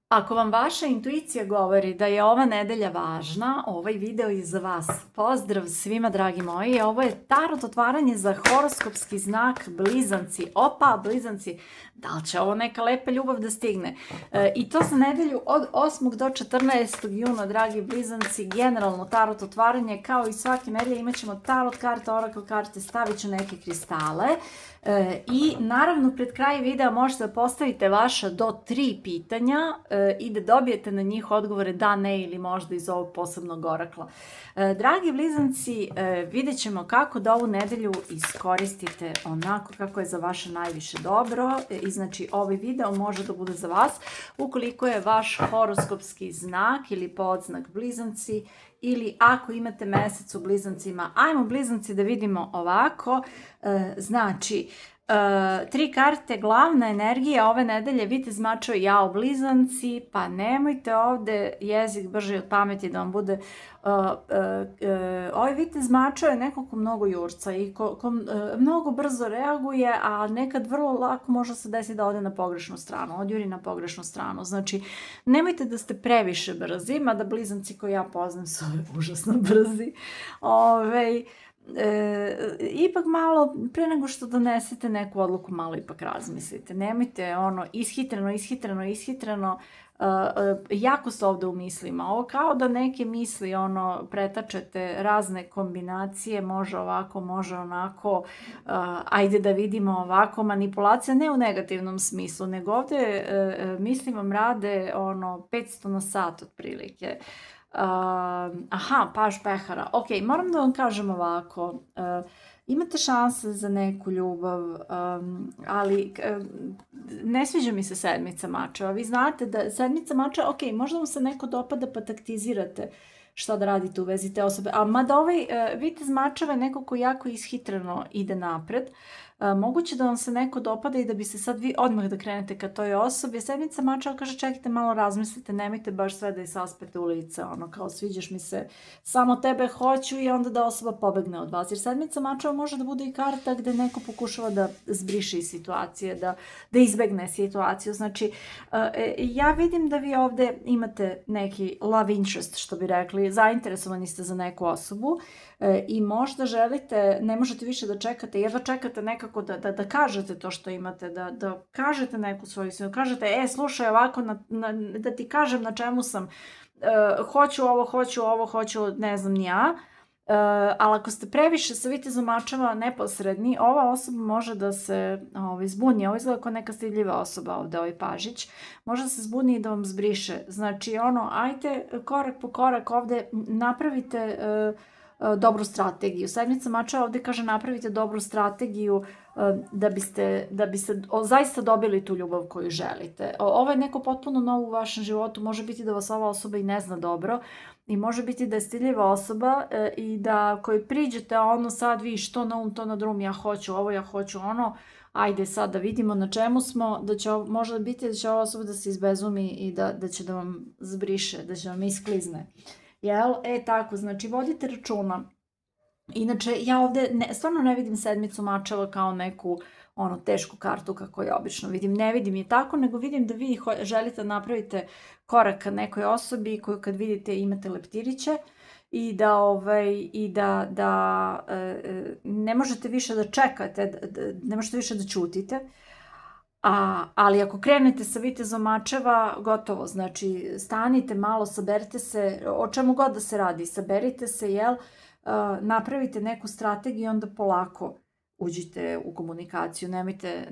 Ako vam vaša intuicija govori da je ova nedelja važna, ovaj video je za vas. Pozdrav svima, dragi moji. Ovo je tarot otvaranje za horoskopski znak Blizanci. Opa, Blizanci, da li će ovo neka lepa ljubav da stigne? I to za nedelju od 8. do 14. juna, dragi Blizanci. Generalno tarot otvaranje, kao i svake nedelje, imat ćemo tarot karte, oracle karte, stavit ću neke kristale. I naravno pred kraj videa možete da postavite vaša do 3 pitanja i da dobijete na njih odgovore da, ne ili možda iz ovog posebnog orakla. Dragi Blizanci, vidjet ćemo kako da ovu nedelju iskoristite onako kako je za vaše najviše dobro i znači ovaj video može da bude za vas ukoliko je vaš horoskopski znak ili podznak Blizanci ili ako imate mesec u Blizancima. Ajmo Blizanci da vidimo ovako, znači 3 karte, glavna energija ove nedelje, vitez mačo i jao Blizanci, pa nemojte ovde jezik brži od pameti da vam bude. Ovaj vitez mačo je neko ko mnogo jurca i ko mnogo brzo reaguje, a nekad vrlo lako može se desiti da ode na pogrešnu stranu, odjuri na pogrešnu stranu. Znači, nemojte da ste previše brzi, mada Blizanci koji ja poznam su užasno brzi. Ipak malo, pre nego što donesete neku odluku, malo ipak razmislite. Nemojte ono ishitreno, jako se ovde u mislima. Ovo kao da neke misli pretačete razne kombinacije, može ovako, može onako, ajde da vidimo ovako, manipulacija ne u negativnom smislu, nego ovde misli vam rade 500 na sat otprilike. Paž pehara. Ok, moram da vam kažem ovako, imate šanse za neku ljubav, ali ne sviđa mi se sedmica mačeva. Vi znate da sedmica mačeva, ok, možda vam se neko dopada pa taktizirate šta da radite u vezi te osobe, ali mada ovaj vitez mačeva je neko ko jako ishitreno ide napred, moguće da vam se neko dopada i da bi se sad vi odmah da krenete ka toj osobi. Sedmica mačeva kaže čekajte malo, razmislite, nemojte baš sve da je saspete u lice, kao sviđaš mi se, samo tebe hoću i onda da osoba pobegne od vas. Jer sedmica mačeva može da bude i karta gde neko pokušava da zbriše iz situacije, da izbegne situaciju. Znači, ja vidim da vi ovde imate neki love interest, što bi rekli, zainteresovani ste za neku osobu i možda želite, ne možete više da čekate, jedva čekate nekako da kažete to što imate, da kažete neku svoju sinu, kažete, slušaj ovako, da ti kažem na čemu sam, hoću ovo, ne znam ni ja, ali ako ste previše sa vitezom mačeva neposredni, ova osoba može da se zbuni. Ovo izgleda kao neka stidljiva osoba ovde, ovaj pažić, može da se zbuni i da vam zbriše. Znači, ajde korak po korak ovde napravite dobru strategiju. Sedmica mačeva ovde kaže napravite dobru strategiju da biste zaista dobili tu ljubav koju želite. Ovo je neko potpuno novo u vašem životu, može biti da vas ova osoba i ne zna dobro i može biti da je stidljiva osoba i da koji priđete sad vi što na to na drum, ja hoću ovo, ja hoću ono, ajde sad da vidimo na čemu smo, da će možda biti da će ova osoba da se izbezumi i da će da vam zbriše, da će vam isklizne. Jel? Tako, znači vodite računa. Inače, ja ovde stvarno ne vidim sedmicu mačeva kao neku tešku kartu kako je obično vidim. Ne vidim je tako, nego vidim da vi želite da napravite korak ka nekoj osobi koju kad vidite imate leptiriće i da ne možete više da čekate, ne možete više da ćutite. Ali ako krenete sa vitezom mačeva, gotovo, znači stanite malo, saberite se, o čemu god da se radi, saberite se, napravite neku strategiju i onda polako uđite u komunikaciju. Nemojte,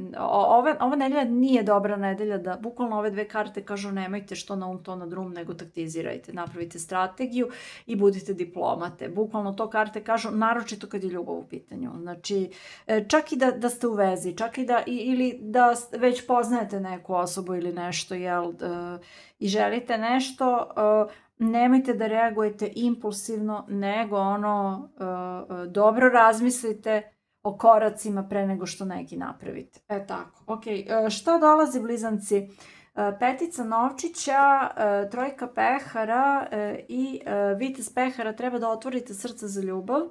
ova nedelja nije dobra nedelja da bukvalno ove 2 karte kažu nemojte što na to na drum, nego taktizirajte, napravite strategiju i budite diplomate. Bukvalno to karte kažu, naročito kad je ljubav u pitanju. Znači, čak i da ste u vezi, čak i ili da već poznajete neku osobu ili nešto, i želite nešto, nemojte da reagujete impulsivno, nego dobro razmislite o koracima pre nego što neki napravite. Tako, ok. Šta dolazi Blizanci Petica novčića, trojka pehara i vitez pehara, treba da otvorite srce za ljubav.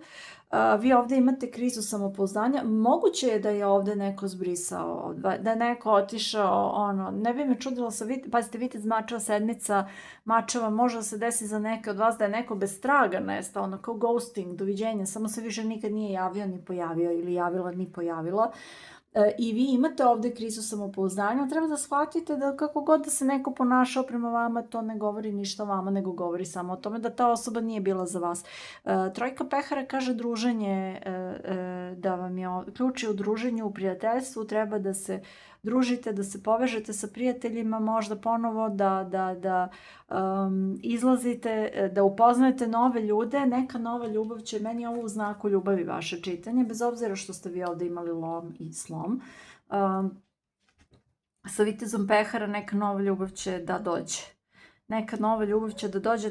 Vi ovde imate krizu samopouzdanja. Moguće je da je ovde neko zbrisao, da je neko otišao, ne bi me čudilo pazite, vitez mačeva, sedmica mačeva, može da se desi za neke od vas da je neko bez traga nestao, kao ghosting, doviđenja, samo se više nikad nije javio ni pojavio ili javila ni pojavila. I vi imate ovde krizu samopouzdanja, treba da shvatite da kako god da se neko ponašao prema vama, to ne govori ništa o vama, nego govori samo o tome da ta osoba nije bila za vas. Trojka pehara kaže druženje, da vam je ključ u druženju, u prijateljstvu, treba da se družite, da se povežete sa prijateljima, možda ponovo da izlazite, da upoznajete nove ljude, neka nova ljubav će, meni je ovo u znaku ljubavi vaše čitanje, bez obzira što ste vi ovde imali lom i slom. Sa vitezom pehara neka nova ljubav će da dođe. Neka nova ljubav će da dođe,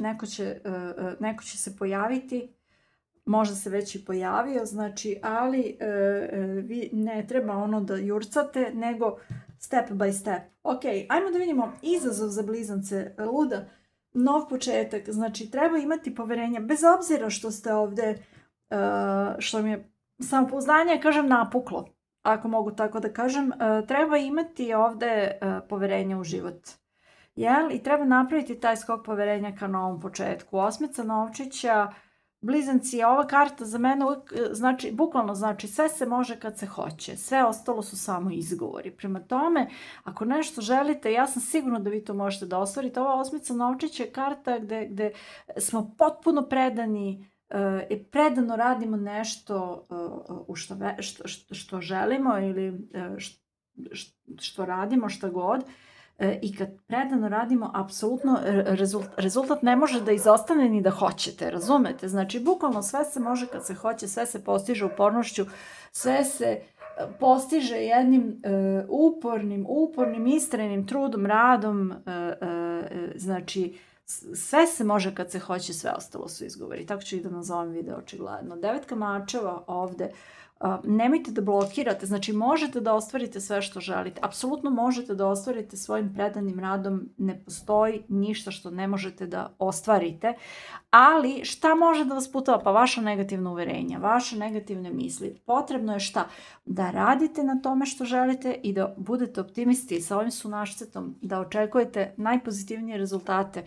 neko će se pojaviti, možda se već i pojavio, znači, ali vi ne treba da jurcate, nego step by step. Ok, ajmo da vidimo izazov za blizance, luda, nov početak, znači treba imati poverenja, bez obzira što ste ovde, što mi je samopouzdanje, kažem, napuklo, ako mogu tako da kažem, treba imati ovde poverenja u život. I treba napraviti taj skok poverenja ka novom početku. Osmica novčića, blizanci, ova karta za mene znači, bukvalno znači sve se može kad se hoće, sve ostalo su samo izgovori. Prema tome, ako nešto želite, ja sam sigurna da vi to možete da ostvarite. Ova osmica novčića je karta gde smo potpuno predani i predano radimo nešto što želimo ili što radimo, šta god. I kad predano radimo, apsolutno rezultat ne može da izostane ni da hoćete, razumete? Znači, bukvalno sve se može kad se hoće, sve se postiže upornošću, sve se postiže jednim upornim, istrajnim trudom, radom, znači, sve se može kad se hoće, sve ostalo su izgovori. Tako ću i da nazovem video očigledno. Devetka mačeva ovde, nemojte da blokirate, znači možete da ostvarite sve što želite, apsolutno možete da ostvarite svojim predanim radom, ne postoji ništa što ne možete da ostvarite, ali šta može da vas putava? Pa vaša negativna uverenja, vaše negativne misli. Potrebno je šta? Da radite na tome što želite i da budete optimisti sa ovim sunašcetom, da očekujete najpozitivnije rezultate.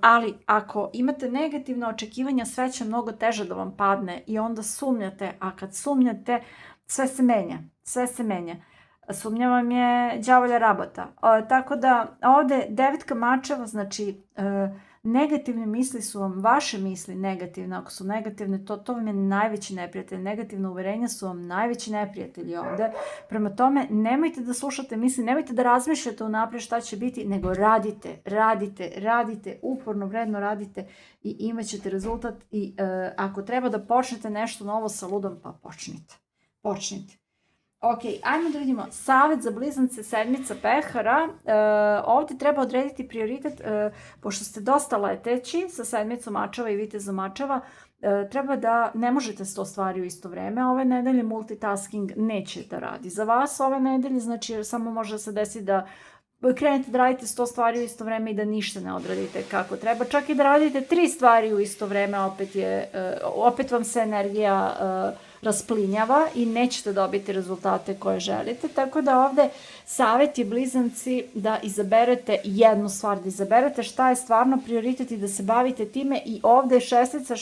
Ali ako imate negativne očekivanja, sve će mnogo teže da vam padne i onda sumnjate, a kad sumnjate, sve se menja. Sumnja vam je đavolja rabota. Tako da ovde devetka mačeva, znači negativne misli su vam, vaše misli negativne, ako su negativne, to vam je najveći neprijatelj. Negativne uverenja su vam najveći neprijatelji ovde. Prema tome, nemojte da slušate misli, nemojte da razmišljate unaprijed šta će biti, nego radite, uporno, vredno radite i imat ćete rezultat. I ako treba da počnete nešto novo sa ludom, pa počnite. Ok, ajmo da vidimo savjet za blizance, sedmica pehara. Ovdje treba odrediti prioritet, pošto ste dosta leteći sa sedmicom mačeva i vitezom mačeva, treba da ne možete 100 stvari u isto vreme. Ove nedelje multitasking neće da radi za vas. Ove nedelje, znači, samo može da se desi da krenete da radite 100 stvari u isto vreme i da ništa ne odradite kako treba. Čak i da radite 3 stvari u isto vreme, opet vam se energija rasplinjava i nećete dobiti rezultate koje želite. Tako da ovde savjet je blizanci da izaberete jednu stvar, da izaberete šta je stvarno prioritet i da se bavite time. I ovde šestica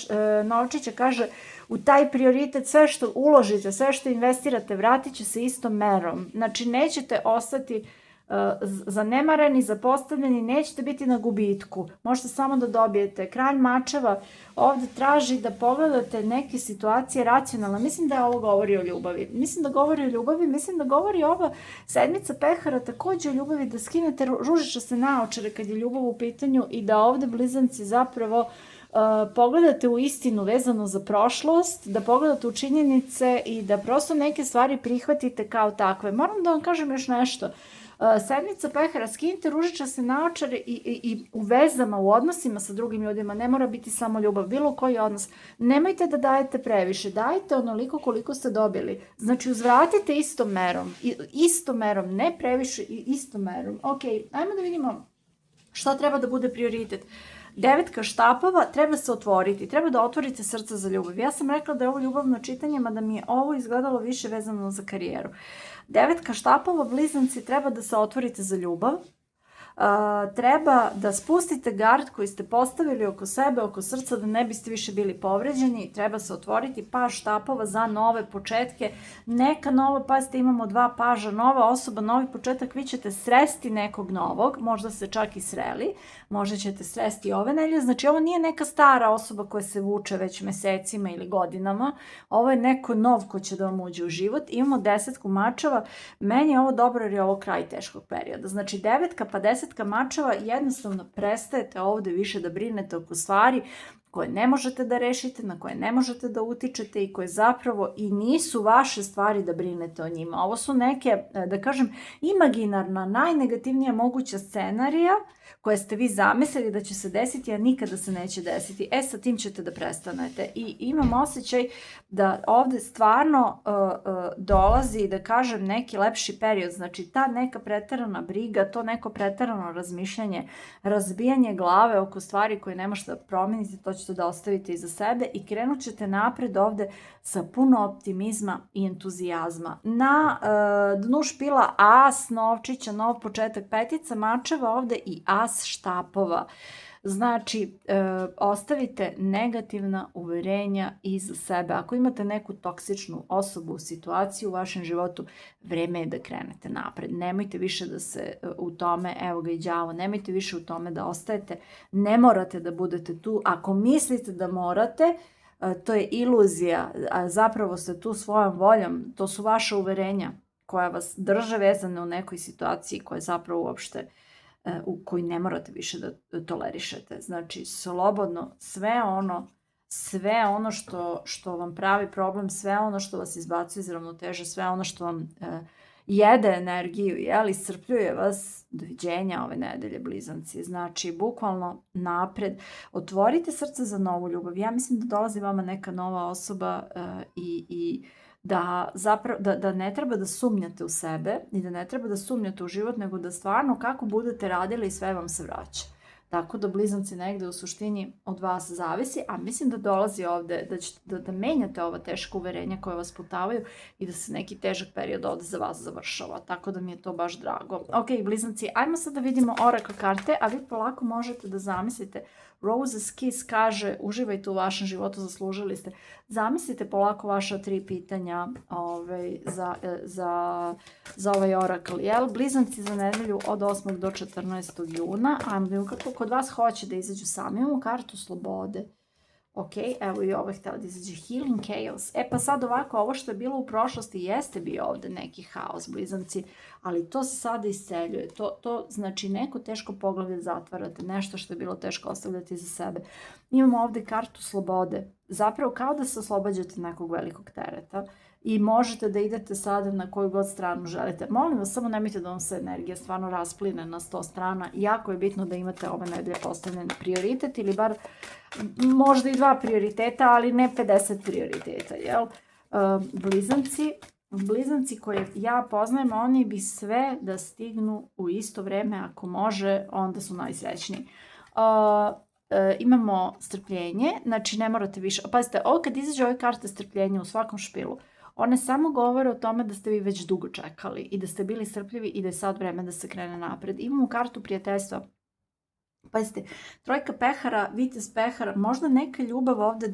novčića kaže u taj prioritet sve što uložite, sve što investirate vratit će se istom merom. Znači nećete ostati zanemareni, zapostavljeni, nećete biti na gubitku. Možete samo da dobijete. Kralj mačeva ovde traži da pogledate neke situacije racionalno. Mislim da ovo govori o ljubavi. Mislim da govori ova sedmica pehara takođe o ljubavi, da skinete ružičaste naočare kad je ljubav u pitanju i da ovde blizanci zapravo pogledate u istinu vezano za prošlost, da pogledate u činjenice i da prosto neke stvari prihvatite kao takve. Moram da vam kažem još nešto. Sedmica pehara, skinite ružičaste naočare i u vezama, u odnosima sa drugim ljudima, ne mora biti samo ljubav, bilo koji odnos. Nemojte da dajete previše, dajte onoliko koliko ste dobili. Znači, uzvratite istom merom, ne previše i istom merom. Ok, ajmo da vidimo šta treba da bude prioritet. Devetka štapova, treba se otvoriti, treba da otvorite srce za ljubav. Ja sam rekla da je ovo ljubavno čitanje, mada mi je ovo izgledalo više vezano za karijeru. Devetka štapova, blizanci, treba da se otvorite za ljubav. Treba da spustite gard koji ste postavili oko sebe, oko srca, da ne biste više bili povređeni. Treba se otvoriti paž štapova za nove početke. Neka nova, pazite, imamo 2 paža, nova osoba, novi početak, vi ćete sresti nekog novog, možda se čak i sreli, možda ćete sresti ove nedelje. Znači, ovo nije neka stara osoba koja se vuče već mesecima ili godinama, ovo je neko nov ko će da vam uđe u život. Imamo 10 mačeva, meni je ovo dobro jer je ovo kraj teškog perioda. Znači, 9 pa 10 mačeva, jednostavno prestajete ovde više da brinete oko stvari koje ne možete da rešite, na koje ne možete da utičete i koje zapravo i nisu vaše stvari da brinete o njima. Ovo su neke, da kažem, imaginarna, najnegativnija moguća scenarija koje ste vi zamislili da će se desiti, a nikada se neće desiti. Sa tim ćete da prestanete. I imam osjećaj da ovde stvarno dolazi, da kažem, neki lepši period. Znači, ta neka preterana briga, to neko preterano razmišljanje, razbijanje glave oko stvari koje ne možete da promenite, to ćete da ostavite iza sebe i krenut ćete napred ovde sa puno optimizma i entuzijazma. Na dnu špila as novčića, nov početak, petica mačeva ovde i as štapova. Znači, ostavite negativna uverenja iza sebe. Ako imate neku toksičnu osobu, situaciju u vašem životu, vreme je da krenete napred. Nemojte više da se u tome, evo ga i đavo, nemojte više u tome da ostajete. Ne morate da budete tu. Ako mislite da morate, to je iluzija, a zapravo ste tu svojom voljom, to su vaše uverenja koja vas drže vezane u nekoj situaciji koja je zapravo uopšte u kojoj ne morate više da tolerišete. Znači, slobodno sve ono što vam pravi problem, sve ono što vas izbacuje iz ravnoteže, sve ono što vam jede energiju, iscrpljuje vas, doviđenja ove nedelje, blizanci. Znači, bukvalno napred. Otvorite srce za novu ljubav. Ja mislim da dolazi vama neka nova osoba i da ne treba da sumnjate u sebe i da ne treba da sumnjate u život, nego da stvarno kako budete radili sve vam se vraća. Tako da, blizanci, negde u suštini od vas zavisi, a mislim da dolazi ovde da menjate ova teška uverenja koja vas putavaju i da se neki težak period ovde za vas završava. Tako da mi je to baš drago. Ok, blizanci, ajmo sad da vidimo oracle karte, a vi polako možete da zamislite. Rose's Kiss kaže, uživajte u vašem životu, zaslužili ste. Zamislite polako vaša 3 pitanja za ovaj oracle. Blizanci za nedelju od 8. do 14. juna. Ajmo da kako kod vas hoće da izađu sami. Imamo kartu slobode. Ok, evo i ovo je htjela da izađe Healing Chaos. Pa sad ovako, ovo što je bilo u prošlosti jeste bio ovde neki haos, blizanci, ali to se sada isceljuje. To znači neko teško poglavlje zatvarate, nešto što je bilo teško ostavljati za sebe. Imamo ovde kartu slobode. Zapravo kao da se oslobađate nekog velikog tereta i možete da idete sada na koju god stranu želite. Molim vas, samo nemojte da vam se energija stvarno raspline na 100 strana. Jako je bitno da imate ove nedelje postavljen prioritet ili bar možda i 2 prioriteta, ali ne 50 prioriteta, jel? Blizanci koje ja poznajem, oni bi sve da stignu u isto vreme, ako može, onda su najsrećniji. Imamo strpljenje, znači ne morate više, pazite, ovo kad izađe ove karte strpljenja u svakom špilu, one samo govore o tome da ste vi već dugo čekali i da ste bili strpljivi i da je sad vreme da se krene napred. Imamo kartu prijateljstva. Pazite, trojka pehara, vitez pehara, možda neka ljubav ovde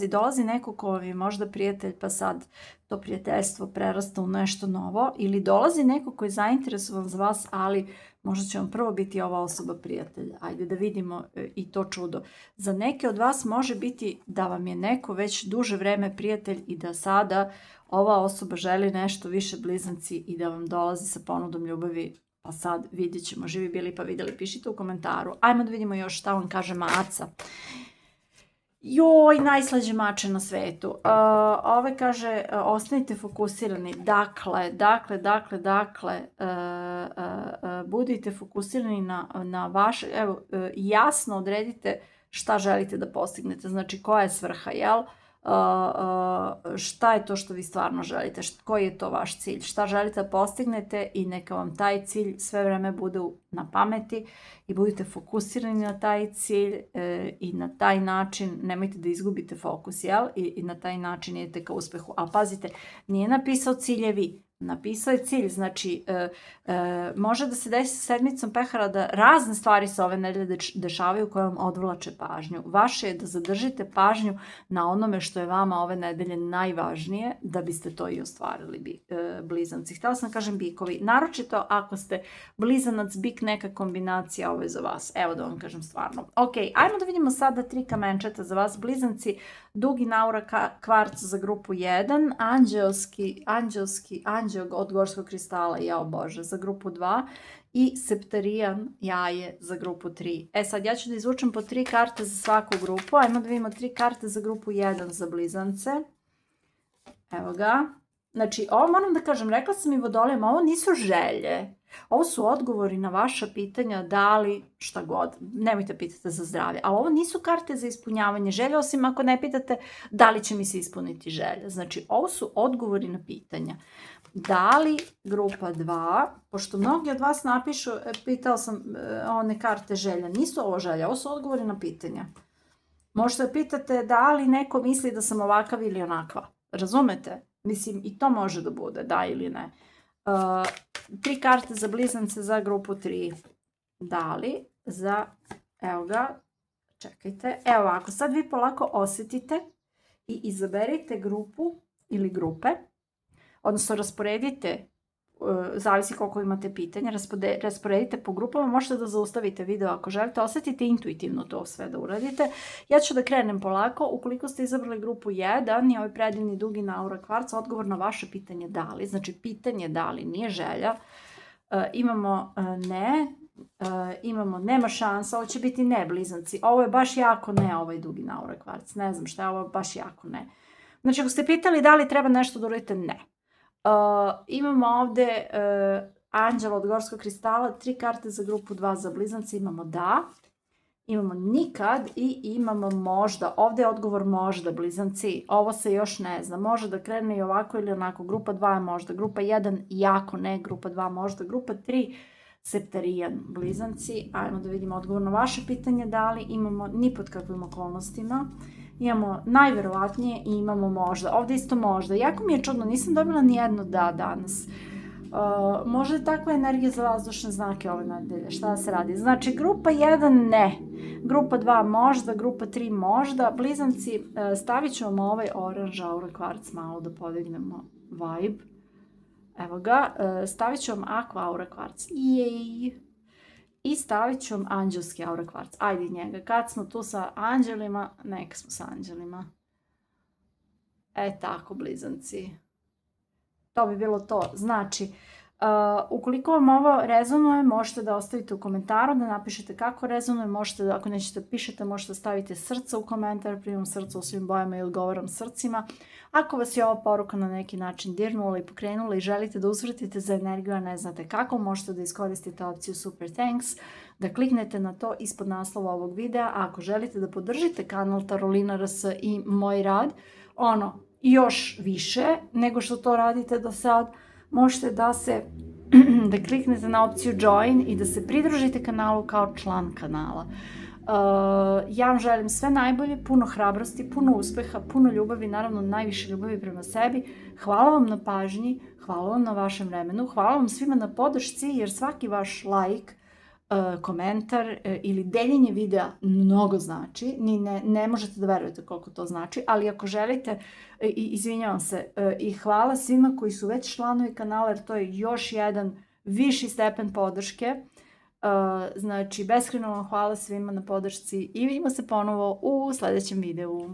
dolazi neko ko vam je možda prijatelj, pa sad to prijateljstvo prerasta u nešto novo, ili dolazi neko ko je zainteresovan za vas, ali možda će vam prvo biti ova osoba prijatelj. Ajde da vidimo i to čudo. Za neke od vas može biti da vam je neko već duže vreme prijatelj i da sada ova osoba želi nešto više, blizanci, i da vam dolazi sa ponudom ljubavi. Pa sad vidjet ćemo, živi bili pa vidjeli, pišite u komentaru. Ajmo da vidimo još šta vam kaže maca. Joj, najslađe mače na svetu. Ove kaže, ostanite fokusirani. Dakle, budite fokusirani na vaše, evo, jasno odredite šta želite da postignete. Znači, koja je svrha, jel? Šta je to što vi stvarno želite, koji je to vaš cilj, šta želite da postignete i neka vam taj cilj sve vreme bude na pameti i budite fokusirani na taj cilj i na taj način nemojte da izgubite fokus, jel? I na taj način idete ka uspehu. Ali pazite, nije napisao ciljevi, napisao je cilj, znači može da se desi sa sedmicom pehara da razne stvari se ove nedelje dešavaju koje vam odvlače pažnju. Vaše je da zadržite pažnju na onome što je vama ove nedelje najvažnije da biste to i ostvarili, blizanci. Htjela sam kažem bikovi, naročito ako ste blizanac, bik, neka kombinacija, ovo je za vas. Evo da vam kažem stvarno. Ok, ajmo da vidimo sada 3 kamenčeta za vas, blizanci. Dugi naura kvarc za grupu 1, anđeo od gorskog kristala, jao Bože, za grupu 2 i septarijan jaje za grupu 3. E sad, ja ću da izvučem po 3 karte za svaku grupu. Ajmo da vidimo 3 karte za grupu 1 za blizance. Evo ga. Znači, ovo moram da kažem, rekla sam i vodolejama, ovo nisu želje. Ovo su odgovori na vaša pitanja, da li, šta god, nemojte pitati za zdravlje, ali ovo nisu karte za ispunjavanje želja, osim ako ne pitate da li će mi se ispuniti želja. Znači, ovo su odgovori na pitanja. Da li grupa 2, pošto mnogi od vas napišu, pitao sam one karte želja, nisu ovo želja, ovo su odgovori na pitanja. Možete da pitate da li neko misli da sam ovakav ili onakva, razumete? Mislim, i to može da bude, da ili ne. 3 karte za blizance za grupu 3. Da li za, evo ga, čekajte, evo ako sad vi polako osjetite i izaberite grupu ili grupe, odnosno rasporedite, zavisi koliko imate pitanja, rasporedite po grupama, možete da zaustavite video ako želite, osjetite intuitivno to sve da uradite. Ja ću da krenem polako, ukoliko ste izabrali grupu 1 i ovaj predivni dugi naura kvarc, odgovor na vaše pitanje da li, znači pitanje da li, nije želja, imamo ne, imamo nema šansa, ovo će biti ne blizanci, ovo je baš jako ne, ovaj dugi naura kvarc, ne znam šta je ovo, baš jako ne. Znači ako ste pitali da li treba nešto da uradite, ne. Imamo ovde anđela od gorskog kristala, 3 karte za grupu 2 za blizance, imamo da, imamo nikad i imamo možda. Ovde je odgovor možda, blizanci, ovo se još ne zna, može da krene i ovako ili onako, grupa 2 je možda, grupa 1 jako ne, grupa 2 možda, grupa 3 septarijan, blizanci, ajmo da vidimo odgovor na vaše pitanje, da li imamo ni pod kakvim okolnostima. Imamo najverovatnije i imamo možda. Ovde isto možda. Jako mi je čudno, nisam dobila ni jedno da danas. Možda je takva energija za vazdušne znake ove nedelje. Šta da se radi? Znači, grupa 1 ne. Grupa 2 možda, grupa 3 možda. Blizanci, stavit ću vam ovaj oranž aura kvarc malo da podignemo vibe. Evo ga. Stavit ću vam aqua aura kvarc. Jej! I stavit ću vam anđelski aura kvarc. Ajde njega. Kad smo tu sa anđelima, neka smo sa anđelima. E tako, blizanci. To bi bilo to. Znači, ukoliko vam ovo rezonuje, možete da ostavite u komentaru, da napišete kako rezonuje, možete da, ako nećete da pišete, možete da stavite srca u komentar, primam srca u svim bojama i odgovaram srcima. Ako vas je ova poruka na neki način dirnula i pokrenula i želite da uzvratite za energiju, a ne znate kako, možete da iskoristite opciju Super Thanks, da kliknete na to ispod naslova ovog videa, a ako želite da podržite kanal Tarolina RS i moj rad, još više nego što to radite do sad, možete da kliknete na opciju Join i da se pridružite kanalu kao član kanala. Ja vam želim sve najbolje, puno hrabrosti, puno uspeha, puno ljubavi, naravno najviše ljubavi prema sebi. Hvala vam na pažnji, hvala vam na vašem vremenu, hvala vam svima na podršci, jer svaki vaš like, komentar ili deljenje videa mnogo znači. Ne možete da verujete koliko to znači, ali ako želite, izvinjavam se, i hvala svima koji su već članovi kanala, jer to je još jedan viši stepen podrške. Znači, beskrajno vam hvala svima na podršci i vidimo se ponovo u sledećem videu.